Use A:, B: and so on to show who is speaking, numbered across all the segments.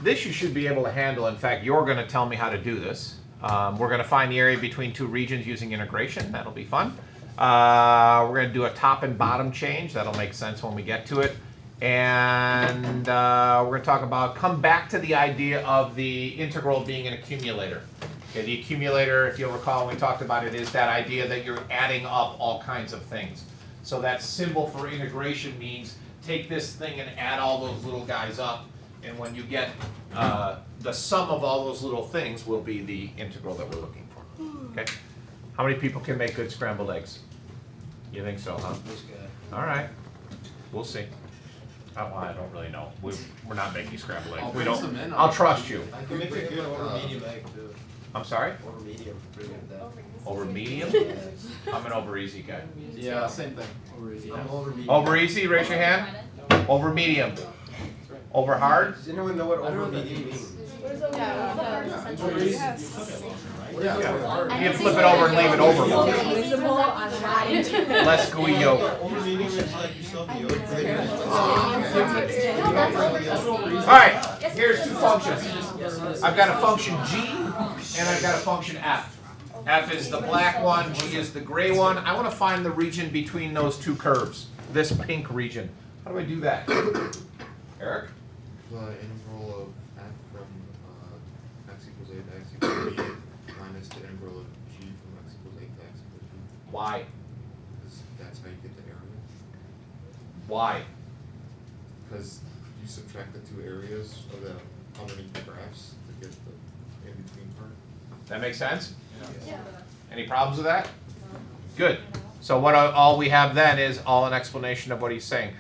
A: this you should be able to handle. In fact, you're going to tell me how to do this. We're going to find the area between two regions using integration. That'll be fun. We're going to do a top and bottom change. That'll make sense when we get to it. And we're going to talk about, come back to the idea of the integral being an accumulator. Okay, the accumulator, if you'll recall when we talked about it, is that idea that you're adding up all kinds of things. So that symbol for integration means take this thing and add all those little guys up, and when you get the sum of all those little things will be the integral that we're looking for. Okay? How many people can make good scrambled eggs? You think so, huh? All right. We'll see. Well, I don't really know. We're not making scrambled eggs. We don't. I'll trust you.
B: I can make a good over medium egg too.
A: I'm sorry?
B: Over medium.
A: Over medium? I'm an over easy guy.
B: Yeah, same thing. Over easy. I'm over medium.
A: Over easy, raise your hand. Over medium. Over hard?
B: Does anyone know what over medium means?
A: You flip it over and leave it over. Less gooey yolk. Alright, here's two functions. I've got a function g and I've got a function f. F is the black one, g is the gray one. I want to find the region between those two curves. This pink region. How do I do that? Eric?
C: The integral of f from x equals a to x equals b minus the integral of g from x equals a to x equals b.
A: Why?
C: Because that's how you get the area.
A: Why?
C: Because you subtract the two areas of the underneath the graphs to get the in-between part.
A: That make sense?
D: Yeah.
A: Any problems with that? Good. So what all we have then is all an explanation of what he's saying.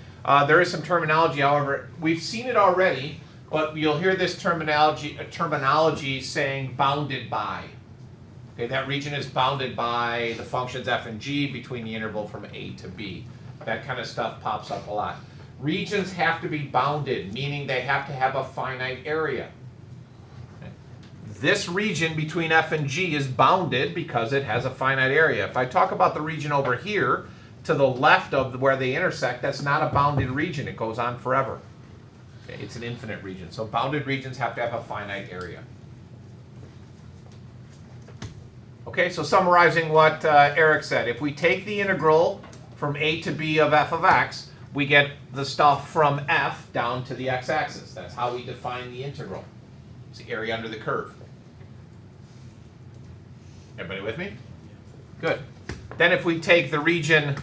A: There is some terminology, however, we've seen it already, but you'll hear this terminology saying bounded by. Okay, that region is bounded by the functions f and g between the interval from a to b. That kind of stuff pops up a lot. Regions have to be bounded, meaning they have to have a finite area. Okay. This region between f and g is bounded because it has a finite area. If I talk about the region over here, to the left of where they intersect, that's not a bounded region. It goes on forever. Okay, it's an infinite region. So bounded regions have to have a finite area. Okay, so summarizing what Eric said, if we take the integral from a to b of f of x, we get the stuff from f down to the x-axis. That's how we define the integral. It's the area under the curve. Everybody with me? Good. Then if we take the region,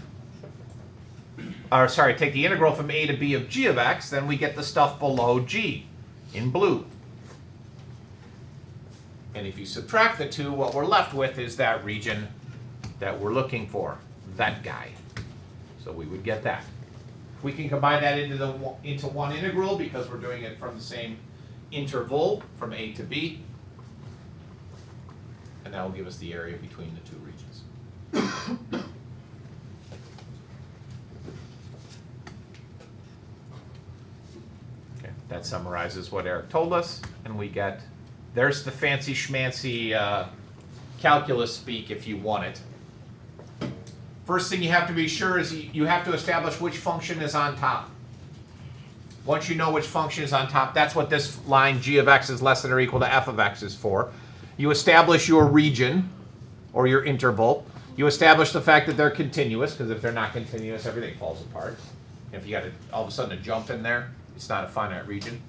A: take the integral from a to b of g of x, then we get the stuff below g in blue. And if you subtract the two, what we're left with is that region that we're looking for, that guy. So we would get that. We can combine that into one integral because we're doing it from the same interval from a to b. And that will give us the area between the two regions. Okay, that summarizes what Eric told us, and we get, there's the fancy schmancy calculus speak if you want it. First thing you have to be sure is you have to establish which function is on top. Once you know which function is on top, that's what this line g of x is less than or equal to f of x is for. You establish your region, or your interval. You establish the fact that they're continuous, because if they're not continuous, everything falls apart. If you got all of a sudden a jump in there, it's not a finite region.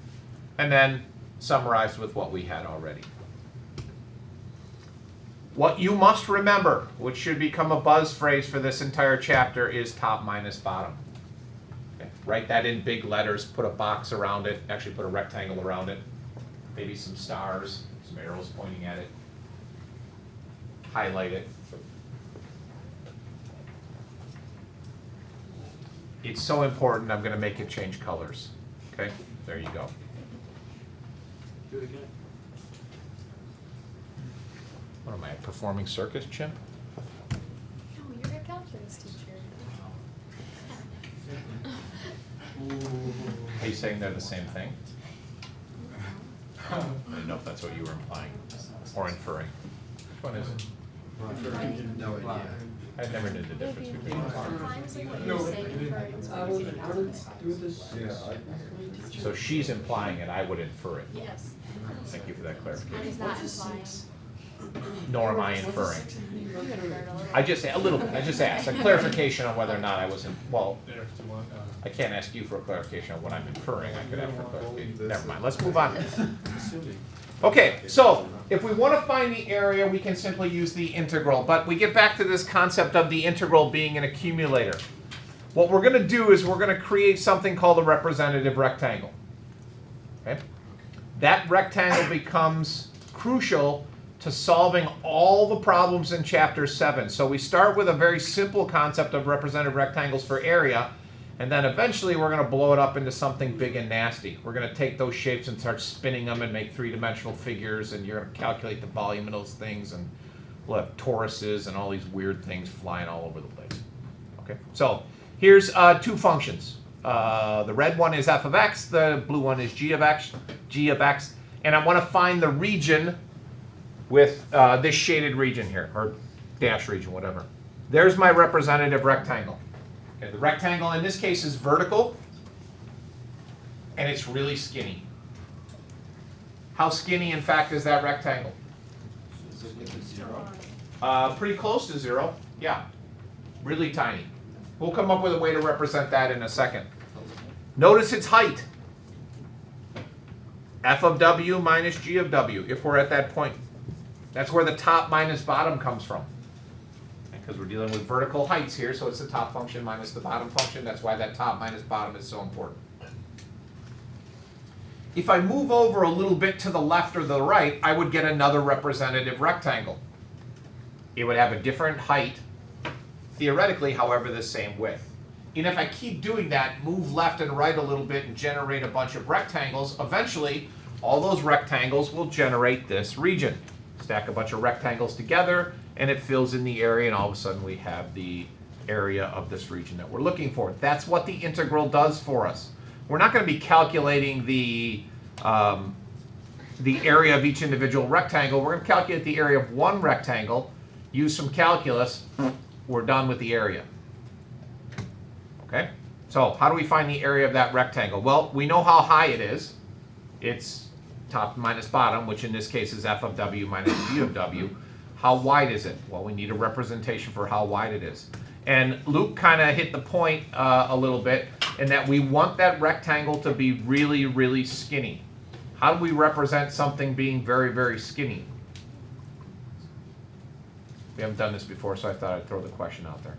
A: And then summarize with what we had already. What you must remember, which should become a buzz phrase for this entire chapter, is top minus bottom. Okay. Write that in big letters, put a box around it, actually put a rectangle around it, maybe some stars, some arrows pointing at it. Highlight it. It's so important, I'm going to make it change colors. Okay, there you go.
B: Do it again.
A: What am I, a performing circus chimp?
D: No, you're a calculus teacher.
A: Are you saying they're the same thing? I didn't know if that's what you were implying or inferring. Which one is it?
B: No idea.
A: I never knew the difference between
D: Sometimes like what you're saying for inspiration.
A: So she's implying it, I would infer it.
D: Yes.
A: Thank you for that
D: And
A: clarification.
D: it's not implying.
A: Nor am I inferring.
D: You could infer it a little.
A: I just asked a clarification on whether or not I was in, well, I can't ask you for a clarification on what I'm inferring. I could have for clarification. Never mind. Let's move on. Okay, so if we want to find the area, we can simply use the integral. But we get back to this concept of the integral being an accumulator. What we're going to do is we're going to create something called a representative rectangle. Okay? That rectangle becomes crucial to solving all the problems in chapter 7. So we start with a very simple concept of representative rectangles for area, and then eventually we're going to blow it up into something big and nasty. We're going to take those shapes and start spinning them and make three-dimensional figures, and you're going to calculate the volume of those things, and we'll have toruses and all these weird things flying all over the place. Okay, so here's two functions. The red one is f of x, the blue one is g of x, and I want to find the region with this shaded region here, or dash region, whatever. There's my representative rectangle. Okay, the rectangle in this case is vertical, and it's really skinny. How skinny, in fact, is that rectangle? Pretty close to 0, yeah. Really tiny. We'll come up with a way to represent that in a second. Notice its height. F of w minus g of w, if we're at that point. That's where the top minus bottom comes from. Because we're dealing with vertical heights here, so it's the top function minus the bottom function. That's why that top minus bottom is so important. If I move over a little bit to the left or the right, I would get another representative rectangle. It would have a different height, theoretically, however, the same width. And if I keep doing that, move left and right a little bit and generate a bunch of rectangles, eventually all those rectangles will generate this region. Stack a bunch of rectangles together, and it fills in the area, and all of a sudden we have the area of this region that we're looking for. That's what the integral does for us. We're not going to be calculating the area of each individual rectangle. We're going to calculate the area of one rectangle, use some calculus, we're done with the area. Okay? So how do we find the area of that rectangle? Well, we know how high it is. It's top minus bottom, which in this case is f of w minus g of w. How wide is it? Well, we need a representation for how wide it is. And Luke kind of hit the point a little bit in that we want that rectangle to be really, really skinny. How do we represent something being very, very skinny? We haven't done this before, so I thought I'd throw the question out there.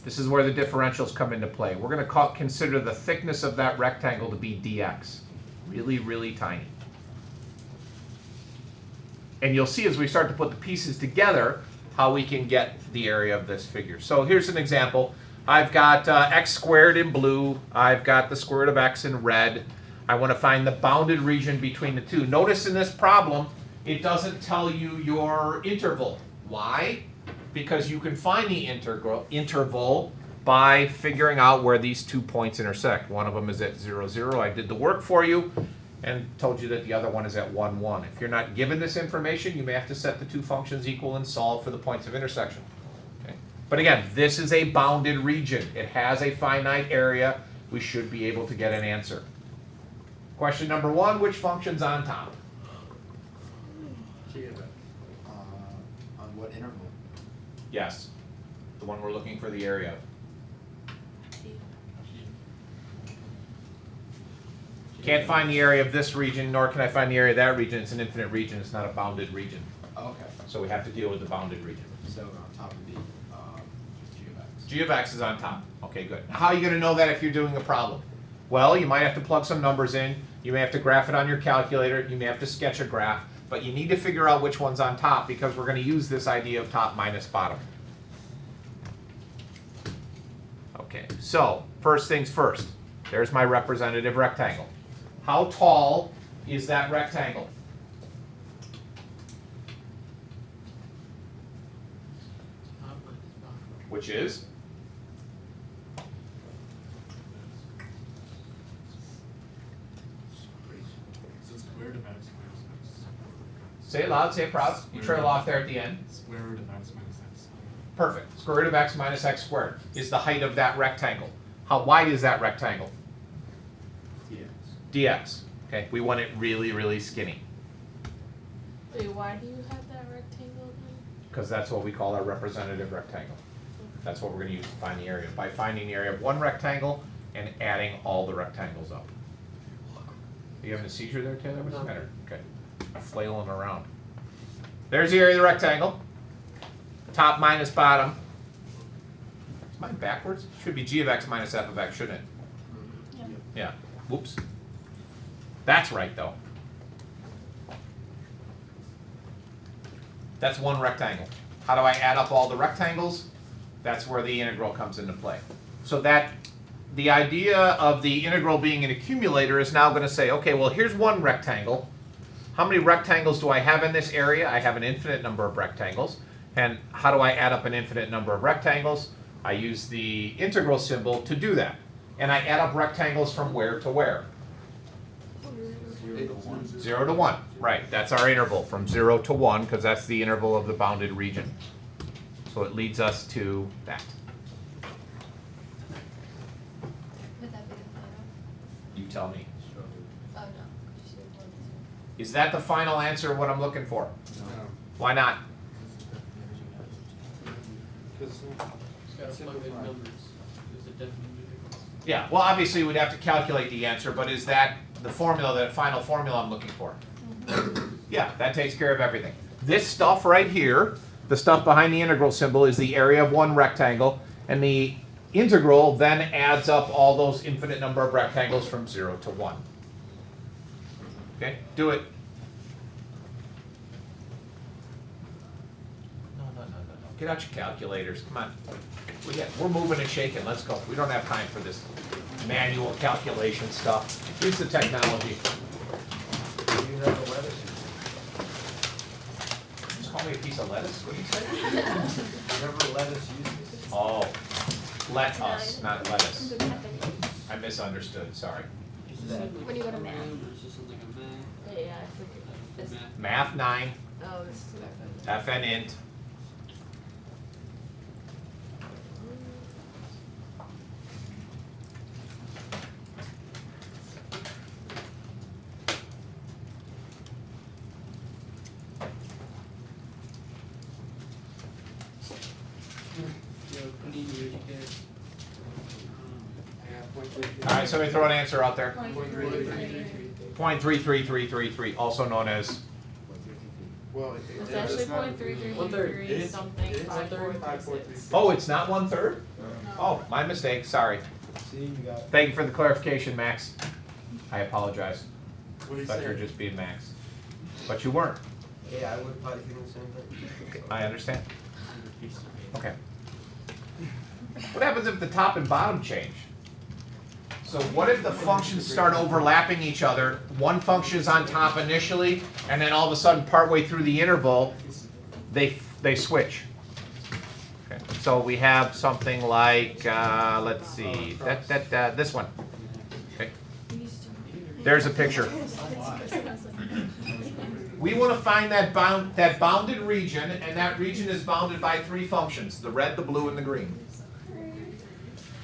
A: This is where the differentials come into play. We're going to consider the thickness of that rectangle to be dx. Really, really tiny. And you'll see as we start to put the pieces together how we can get the area of this figure. So here's an example. I've got x squared in blue. I've got the square root of x in red. I want to find the bounded region between the two. Notice in this problem, it doesn't tell you your interval. Why? Because you can find the interval by figuring out where these 2 points intersect. One of them is at 0, 0. I did the work for you and told you that the other one is at 1, 1. If you're not given this information, you may have to set the two functions equal and solve for the points of intersection. Okay? But again, this is a bounded region. It has a finite area. We should be able to get an answer. Question number 1, which function's on top?
B: On what interval?
A: Yes, the one we're looking for the area of. Can't find the area of this region, nor can I find the area of that region. It's an infinite region. It's not a bounded region.
B: Oh, okay.
A: So we have to deal with the bounded region.
B: So on top of the g of x.
A: G of x is on top. Okay, good. Now, how are you going to know that if you're doing a problem? Well, you might have to plug some numbers in. You may have to graph it on your calculator. You may have to sketch a graph. But you need to figure out which one's on top because we're going to use this idea of top minus bottom. Okay, so first things first. There's my representative rectangle. How tall is that rectangle? Which is? Say it loud, say it proud. You trail off there at the end.
E: Square root of x minus x.
A: Perfect. Square root of x minus x squared is the height of that rectangle. How wide is that rectangle? Dx. Okay, we want it really, really skinny,
D: Wait, why do you have that rectangle then?
A: because that's what we call our representative rectangle. That's what we're going to use to find the area, by finding the area of one rectangle and adding all the rectangles up. Are you having a seizure there, Taylor? What's the matter? Okay. Flailing around. There's the area of the rectangle. Top minus bottom. Is mine backwards? Should be g of x minus f of x, shouldn't it?
D: Yep.
A: Yeah. Whoops. That's right, though. That's one rectangle. How do I add up all the rectangles? That's where the integral comes into play. So that the idea of the integral being an accumulator is now going to say, okay, well, here's one rectangle. How many rectangles do I have in this area? I have an infinite number of rectangles. And how do I add up an infinite number of rectangles? I use the integral symbol to do that. And I add up rectangles from where to where? 0 to 1. Right, that's our interval, from 0 to 1, because that's the interval of the bounded region. So it leads us to that.
D: Would that be the final?
A: You tell me.
D: Oh, no. You should have one.
A: Is that the final answer of what I'm looking for?
C: No.
A: Why not?
C: Because
F: Gotta plug in numbers. There's a definite integral.
A: Yeah, well, obviously we'd have to calculate the answer, but is that the formula, that final formula I'm looking for? Yeah, that takes care of everything. This stuff right here, the stuff behind the integral symbol, is the area of one rectangle, and the integral then adds up all those infinite number of rectangles from 0 to 1. Okay, do it. No. Get out your calculators, come on. We're moving and shaking, let's go. We don't have time for this manual calculation stuff. Use the technology.
B: You have a lettuce.
A: Just call me a piece of lettuce, what do you say?
B: Remember lettuce uses?
A: Oh, let us, not
D: I'm
A: lettuce.
D: good at that.
A: I misunderstood, sorry.
F: Is this like
D: When you go to
F: a
D: math.
F: program or is this something like a math?
D: Yeah, I forget. This,
F: Math.
A: Math 9,
D: oh, this is
A: FN int.
F: Yo, Panini, where'd you get it?
A: All right, somebody throw an answer out there.
D: 0.3333.
A: 0.33333, also known as,
C: well,
D: It's actually point three three
F: One third.
D: three something
C: It's
D: five four three
C: 5.336.
D: six.
A: oh, it's not 1/3? Oh, my mistake, sorry.
B: See, you got it.
A: Thank you for the clarification, Max. I apologize.
C: What do you
A: Thought you were
C: say?
A: just being Max. But you weren't.
B: Yeah, I would probably think the same thing.
A: I understand. Okay. What happens if the top and bottom change? So what if the functions start overlapping each other? One function is on top initially, and then all of a sudden, partway through the interval, they switch. Okay. So we have something like, let's see, this one. Okay. There's a picture. We want to find that bounded region, and that region is bounded by 3 functions: the red, the blue, and the green.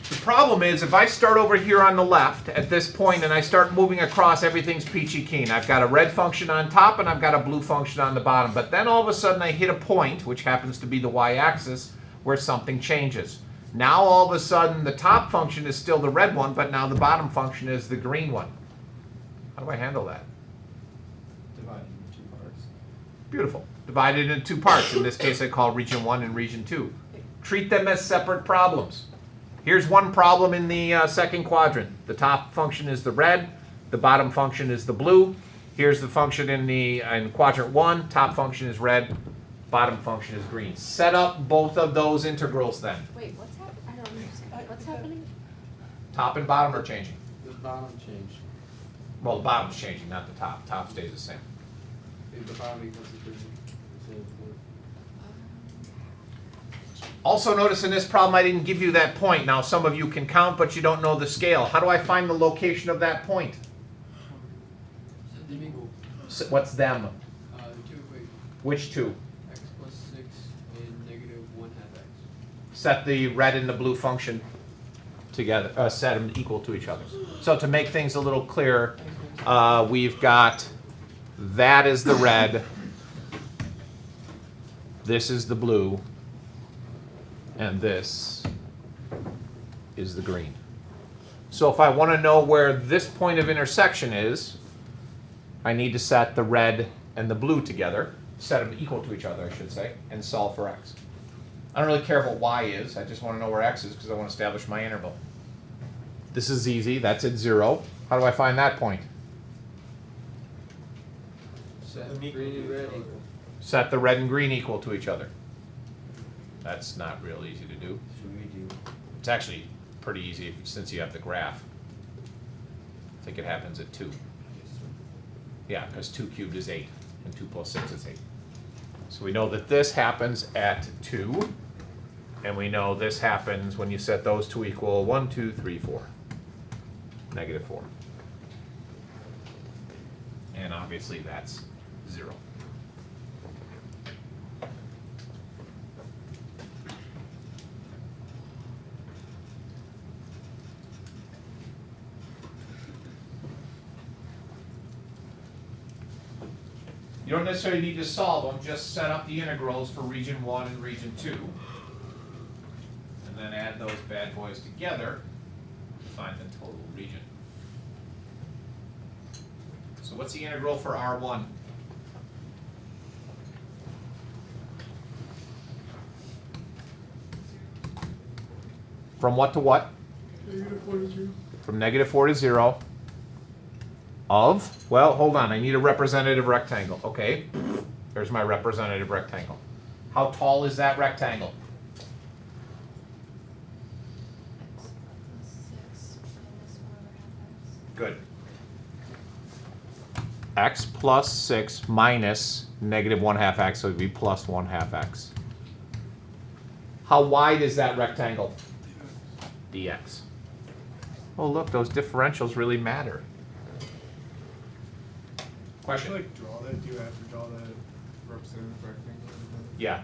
A: The problem is, if I start over here on the left at this point and I start moving across, everything's peachy keen. I've got a red function on top and I've got a blue function on the bottom. But then all of a sudden I hit a point, which happens to be the y-axis, where something changes. Now all of a sudden the top function is still the red one, but now the bottom function is the green one. How do I handle that?
B: Divided into 2 parts.
A: Beautiful. Divided into 2 parts. In this case I call region 1 and region 2. Treat them as separate problems. Here's one problem in the second quadrant. The top function is the red, the bottom function is the blue. Here's the function in quadrant 1, top function is red, bottom function is green. Set up both of those integrals then.
D: Wait, what's happening? I don't understand. What's happening?
A: Top and bottom are changing.
C: The bottom changed.
A: Well, the bottom's changing, not the top. Top stays the same.
C: The bottom equals the green.
A: Also notice in this problem I didn't give you that point. Now some of you can count, but you don't know the scale. How do I find the location of that point?
F: So the equal,
A: What's them?
F: the two equations.
A: Which two?
F: X plus 6 and negative 1/2 x.
A: Set the red and the blue function together, set them equal to each other. So to make things a little clearer, we've got that is the red, this is the blue, and this is the green. So if I want to know where this point of intersection is, I need to set the red and the blue together, set them equal to each other, I should say, and solve for x. I don't really care what y is, I just want to know where x is because I want to establish my interval. This is easy, that's at 0. How do I find that point?
F: Set
B: Them equal
F: green and
B: to each
F: red
B: other.
F: equal.
A: Set the red and green equal to each other. That's not real easy to do.
B: Should we do?
A: It's actually pretty easy since you have the graph. I think it happens at 2. Yeah, because 2 cubed is 8, and 2 plus 6 is 8. So we know that this happens at 2, and we know this happens when you set those two equal 1, 2, 3, 4. Negative 4. And obviously that's 0. You don't necessarily need to solve them, just set up the integrals for region 1 and region 2. And then add those bad boys together to find the total region. So what's the integral for R1? From what to what? From negative 4 to 0. Of, well, hold on, I need a representative rectangle. Okay, there's my representative rectangle. How tall is that rectangle? Good. X plus 6 minus negative 1/2 x, so it would be plus 1/2 x. How wide is that rectangle? Dx. Oh, look, those differentials really matter. Question?
E: Like draw that, do you have to draw that representative rectangle?
A: Yeah.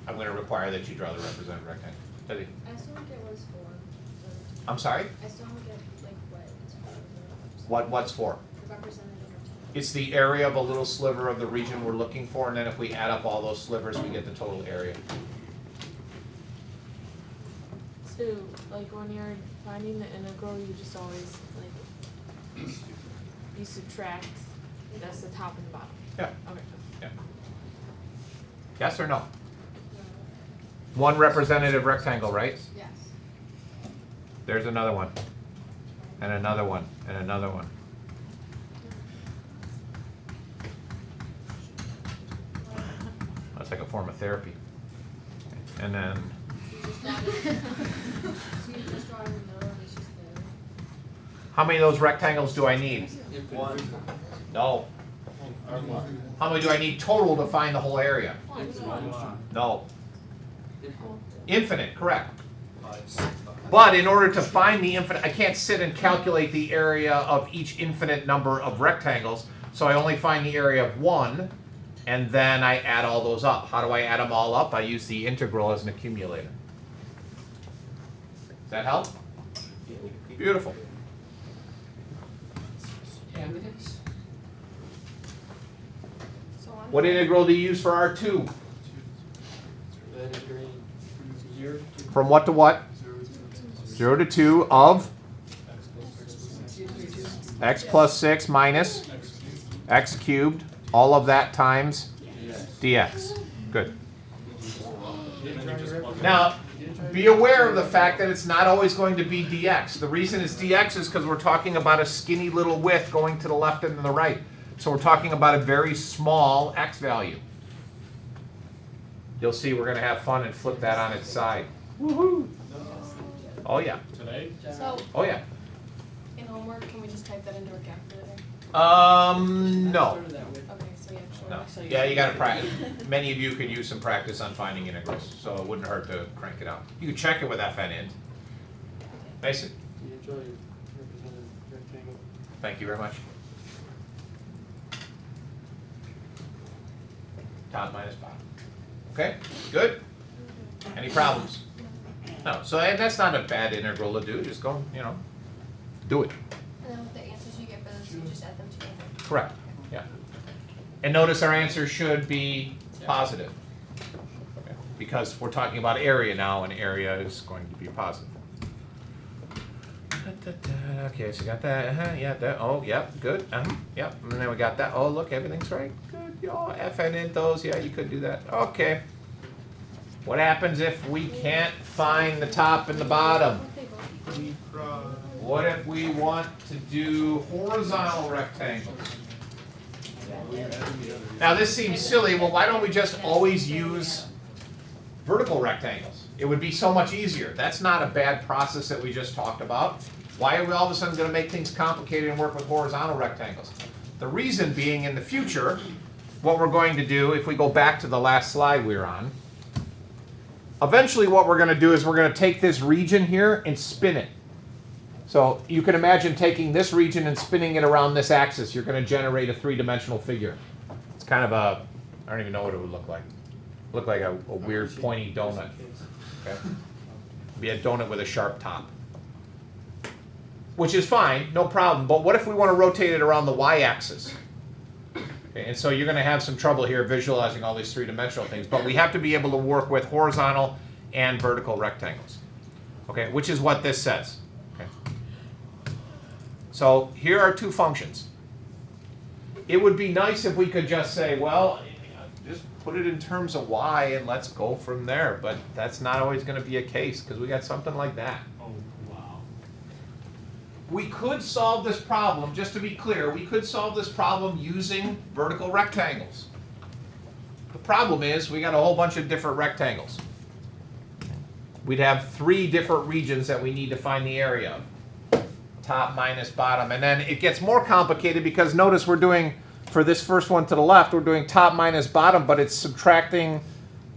A: I'm going to require that you draw the representative rectangle. Teddy?
G: I still don't get what it's for.
A: I'm sorry?
G: I still don't get like what it's for.
A: What's for?
G: The representative rectangle.
A: It's the area of a little sliver of the region we're looking for, and then if we add up all those slivers, we get the total area.
D: So, like when you're finding the integral, you just always like you subtract. That's the top and the bottom.
A: Yeah.
D: Okay.
A: Yeah. Yes or no? One representative rectangle, right?
G: Yes.
A: There's another one. And another one. And another one. That's like a form of therapy. And then,
G: So you just draw it in the middle and it's just there.
A: how many of those rectangles do I need?
B: One.
A: No. How many do I need total to find the whole area? No. Infinite, correct. But in order to find the infinite, I can't sit and calculate the area of each infinite number of rectangles, so I only find the area of one, and then I add all those up. How do I add them all up? I use the integral as an accumulator. Does that help? Beautiful.
G: So on
A: What integral do you use for R2?
F: Red and green. 0 to
A: From what to what? 0 to 2 of x plus 6 minus x cubed, all of that times dx. Good. Now, be aware of the fact that it's not always going to be dx. The reason it's dx is because we're talking about a skinny little width going to the left and to the right. So we're talking about a very small x value. You'll see we're going to have fun and flip that on its side. Woohoo! Oh yeah.
E: Today?
G: So
A: Oh yeah.
G: in homework, can we just type that into a calculator?
A: No.
F: Started that way.
G: Okay, so yeah.
A: No. Yeah, you got to practice. Many of you could use some practice on finding integrals, so it wouldn't hurt to crank it out. You can check it with FN int. Basic.
F: Do you enjoy your representative rectangle?
A: Thank you very much. top minus bottom. Okay, good? Any problems? No, so and that's not a bad integral to do, just go, do it.
G: And then with the answers you get for those, you just add them together.
A: Correct, yeah. And notice our answer should be positive. Okay, because we're talking about area now, and area is going to be positive. Okay, so you got that, yeah, that, oh, yep, good, yep, and then we got that, oh, look, everything's right, good, FN in those, yeah, you could do that, okay. What happens if we can't find the top and the bottom?
E: We try.
A: What if we want to do horizontal rectangles? Now this seems silly, well why don't we just always use vertical rectangles? It would be so much easier. That's not a bad process that we just talked about. Why are we all of a sudden going to make things complicated and work with horizontal rectangles? The reason being, in the future, what we're going to do, if we go back to the last slide we were on, eventually what we're going to do is we're going to take this region here and spin it. So you can imagine taking this region and spinning it around this axis. You're going to generate a three-dimensional figure. It's kind of a, I don't even know what it would look like. Look like a weird pointy donut. Okay? Be a donut with a sharp top. Which is fine, no problem. But what if we want to rotate it around the y-axis? Okay, and so you're going to have some trouble here visualizing all these three-dimensional things. But we have to be able to work with horizontal and vertical rectangles. Okay, which is what this says. Okay. So here are two functions. It would be nice if we could just say, well, just put it in terms of y and let's go from there. But that's not always going to be a case because we got something like that.
F: Oh, wow.
A: We could solve this problem, just to be clear, we could solve this problem using vertical rectangles. The problem is we got a whole bunch of different rectangles. We'd have three different regions that we need to find the area of. Top minus bottom. And then it gets more complicated because notice we're doing, for this first one to the left, we're doing top minus bottom, but it's subtracting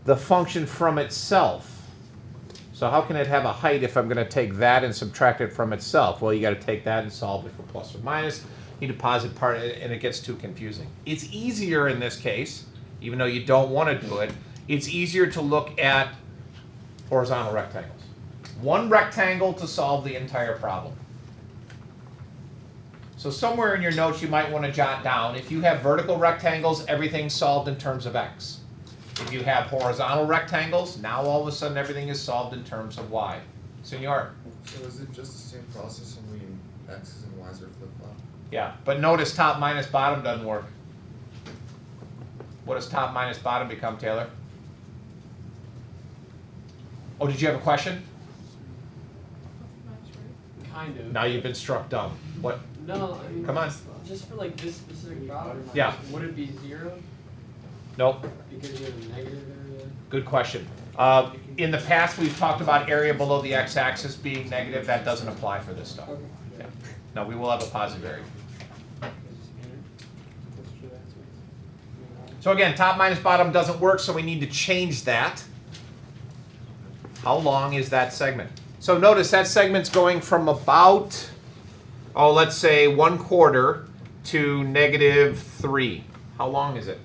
A: the function from itself. So how can it have a height if I'm going to take that and subtract it from itself? Well, you got to take that and solve it for plus or minus. You deposit part, and it gets too confusing. It's easier in this case, even though you don't want to do it, it's easier to look at horizontal rectangles. One rectangle to solve the entire problem. So somewhere in your notes you might want to jot down, if you have vertical rectangles, everything's solved in terms of x. If you have horizontal rectangles, now all of a sudden everything is solved in terms of y. Senor?
C: So is it just the same process when x's and y's are flip-flop?
A: Yeah, but notice top minus bottom doesn't work. What does top minus bottom become, Taylor? Oh, did you have a question?
F: Kind of.
A: Now you've been struck dumb. What?
F: No, I mean.
A: Come on.
F: Just for like this specific problem.
A: Yeah.
F: Would it be 0?
A: Nope.
F: Because you have a negative area?
A: Good question. In the past, we've talked about area below the x-axis being negative. That doesn't apply for this stuff.
F: Okay.
A: Yeah. No, we will have a positive area. So again, top minus bottom doesn't work, so we need to change that. How long is that segment? So notice that segment's going from about, oh, let's say 1/4 to -3. How long is it?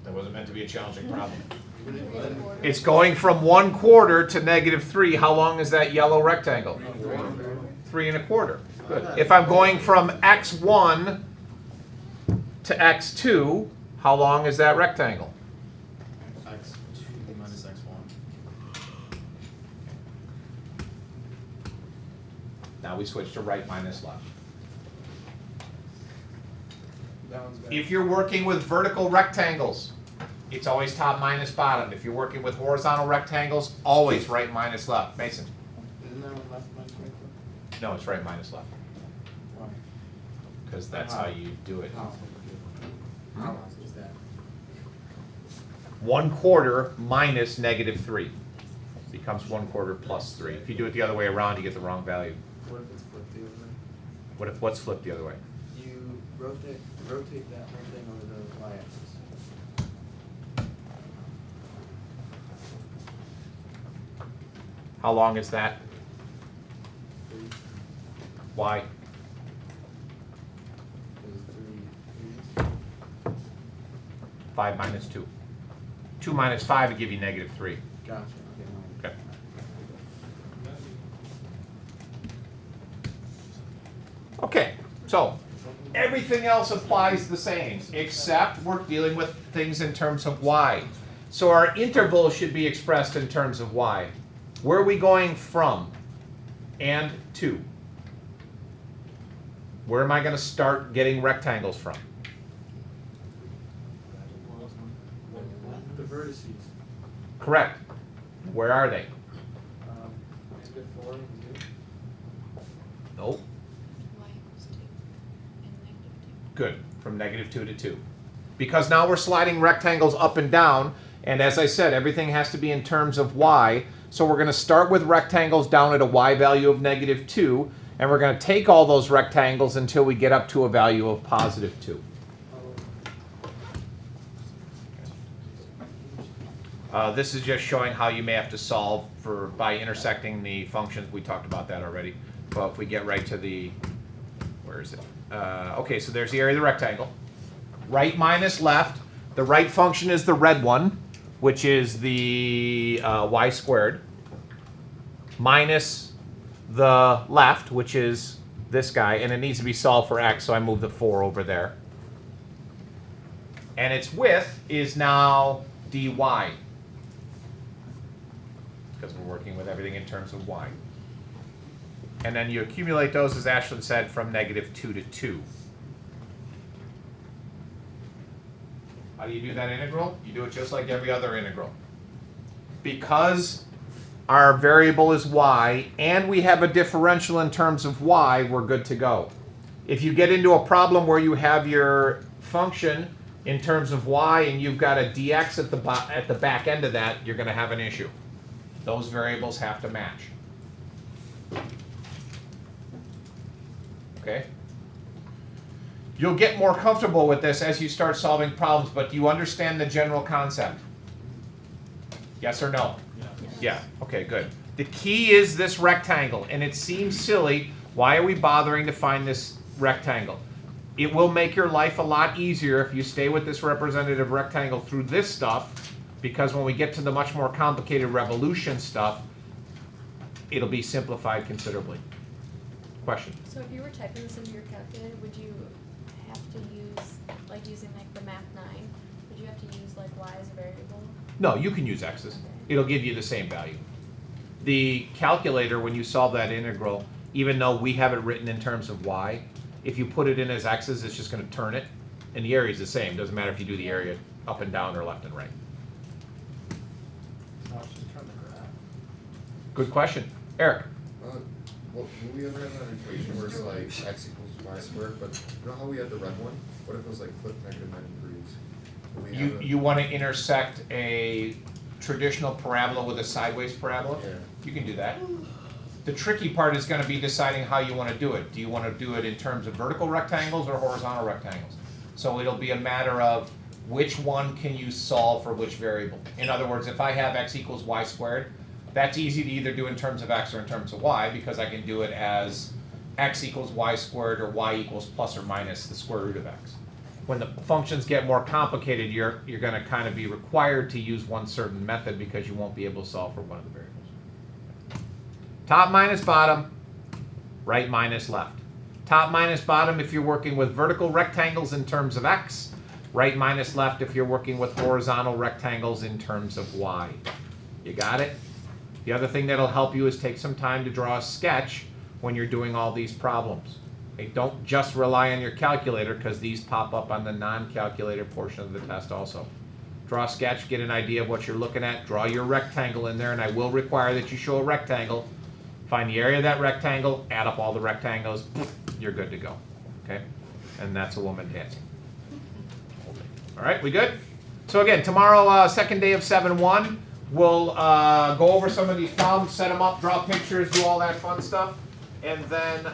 A: That wasn't meant to be a challenging problem. It's going from 1/4 to -3. How long is that yellow rectangle? 3 1/4. Good. If I'm going from x1 to x2, how long is that rectangle?
E: x2 minus x1.
A: Now we switch to right minus left.
E: That one's bad.
A: If you're working with vertical rectangles, it's always top minus bottom. If you're working with horizontal rectangles, always right minus left. Mason?
E: Isn't that one left minus right?
A: No, it's right minus left,
E: Why?
A: because that's how you do it.
E: How is that?
A: 1/4 minus -3 becomes 1/4 plus 3. If you do it the other way around, you get the wrong value.
E: What if it's flipped the other way?
A: What if what's flipped the other way?
E: You rotate that whole thing over the y-axis.
A: How long is that? Why?
C: Is 3
A: 5 minus 2. 2 minus 5 would give you negative 3.
E: Gotcha.
A: Okay. Okay, so everything else applies the same, except we're dealing with things in terms of y. So our interval should be expressed in terms of y. Where are we going from and to? Where am I going to start getting rectangles from?
B: The vertices.
A: Correct. Where are they?
B: -4 and 2.
A: Nope.
D: Y equals 2 and -2.
A: Good, from -2 to 2. Because now we're sliding rectangles up and down, and as I said, everything has to be in terms of y. So we're going to start with rectangles down at a y value of -2, and we're going to take all those rectangles until we get up to a value of +2. This is just showing how you may have to solve for by intersecting the functions. We talked about that already. But if we get right to the, where is it? Okay, so there's the area of the rectangle. Right minus left. The right function is the red one, which is the y squared, minus the left, which is this guy, and it needs to be solved for x, so I move the 4 over there. And its width is now dy, because we're working with everything in terms of y. And then you accumulate those, as Ashlyn said, from -2 to 2. How do you do that integral? You do it just like every other integral. Because our variable is y, and we have a differential in terms of y, we're good to go. If you get into a problem where you have your function in terms of y and you've got a dx at the back end of that, you're going to have an issue. Those variables have to match. Okay? You'll get more comfortable with this as you start solving problems, but do you understand the general concept? Yes or no? Yeah. Okay, good. The key is this rectangle, and it seems silly. Why are we bothering to find this rectangle? It will make your life a lot easier if you stay with this representative rectangle through this stuff, because when we get to the much more complicated revolution stuff, it'll be simplified considerably. Question?
G: So if you were typing this into your calculator, would you have to use, like using like the math 9, would you have to use like y as a variable?
A: No, you can use x's. It'll give you the same value. The calculator, when you solve that integral, even though we have it written in terms of y, if you put it in as x's, it's just going to turn it. And the area is the same. Doesn't matter if you do the area up and down or left and right.
B: No, it's just trying to graph.
A: Good question. Eric?
C: Well, will we ever have an equation where it's like x equals y squared, but you know how we had the red one? What if it was like flip -90 degrees? Will we have
A: You want to intersect a traditional parabola with a sideways parabola?
C: Yeah.
A: You can do that. The tricky part is going to be deciding how you want to do it. Do you want to do it in terms of vertical rectangles or horizontal rectangles? So it'll be a matter of which one can you solve for which variable. In other words, if I have x equals y squared, that's easy to either do in terms of x or in terms of y, because I can do it as x equals y squared or y equals plus or minus the square root of x. When the functions get more complicated, you're going to kind of be required to use one certain method because you won't be able to solve for one of the variables. Top minus bottom, right minus left. Top minus bottom if you're working with vertical rectangles in terms of x, right minus left if you're working with horizontal rectangles in terms of y. You got it? The other thing that'll help you is take some time to draw a sketch when you're doing all these problems. Okay, don't just rely on your calculator, because these pop up on the non-calculator portion of the test also. Draw a sketch, get an idea of what you're looking at, draw your rectangle in there, and I will require that you show a rectangle. Find the area of that rectangle, add up all the rectangles, you're good to go. Okay? And that's a woman dancing. All right, we good? So again, tomorrow, second day of 7-1, we'll go over some of these problems, set them up, draw pictures, do all that fun stuff, and then